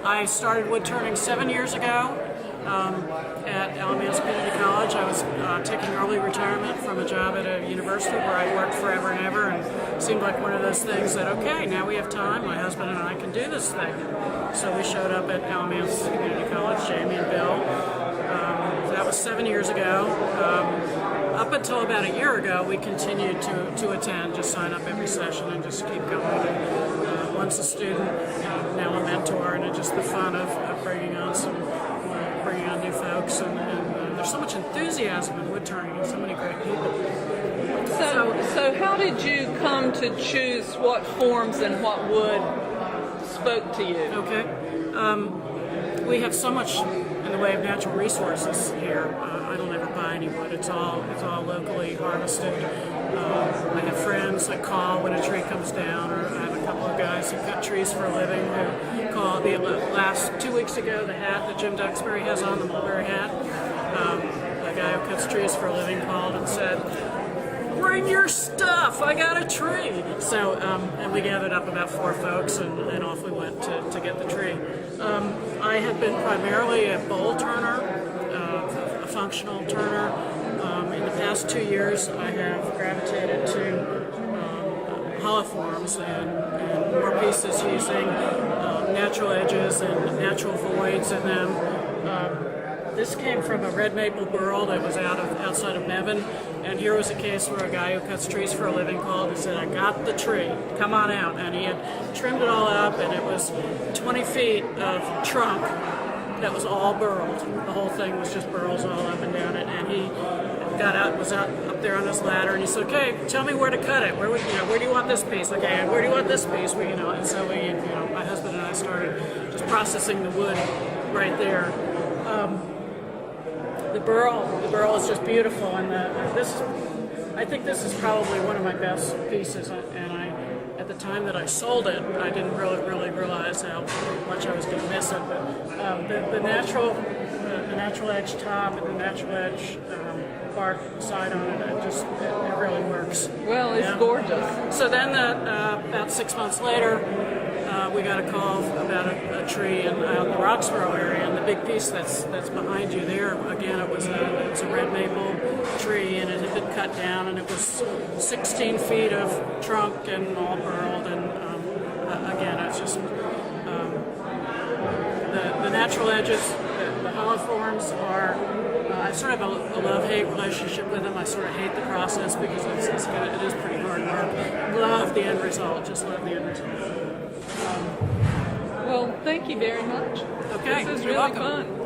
I started wood turning 7 years ago at Alamance Community College. I was taking early retirement from a job at a university where I worked forever and ever, and it seemed like one of those things that, okay, now we have time, my husband and I can do this thing. So we showed up at Alamance Community College, Jamie and Bill. That was 7 years ago. Up until about a year ago, we continued to attend, just sign up every session and just keep going. And, once a student, now a mentor, and it's just the fun of bringing on new folks. And there's so much enthusiasm in wood turning and so many great people. So how did you come to choose what forms and what wood spoke to you? Okay. We have so much in the way of natural resources here. I don't ever buy any wood. It's all locally harvested. I have friends that call when a tree comes down, or I have a couple of guys who cut trees for a living who call. The last 2 weeks ago, the hat that Jim Duxbury has on, the mulberry hat, the guy who cuts trees for a living called and said, "Bring your stuff, I got a tree." So, and we gathered up about 4 folks and off we went to get the tree. I have been primarily a bowl turner, a functional turner. In the past 2 years, I have gravitated to hollow forms and more pieces using natural edges and natural voids in them. This came from a red maple burl that was outside of Mebane, and here was a case where a guy who cuts trees for a living called and said, "I got the tree, come on out." And he had trimmed it all up, and it was 20 feet of trunk that was all burled. The whole thing was just burls all up and down it, and he got out, was out up there on his ladder, and he said, "Okay, tell me where to cut it. Where do you want this piece? Okay, and where do you want this piece?" And so my husband and I started just processing the wood right there. The burl is just beautiful, and I think this is probably one of my best pieces. And at the time that I sold it, I didn't really realize how much I was going to miss it. But the natural edge top and the natural edge bark side on it, it really works. Well, it's gorgeous. So then, about 6 months later, we got a call about a tree out in the Roxborough area, and the big piece that's behind you there, again, it's a red maple tree, and it had been cut down, and it was 16 feet of trunk and all burled, and again, it's just the natural edges, the hollow forms are. I sort of have a love-hate relationship with them. I sort of hate the process because it is pretty hard work. Love the end result, just love the end result. Well, thank you very much. Okay, This is you're really welcome. fun.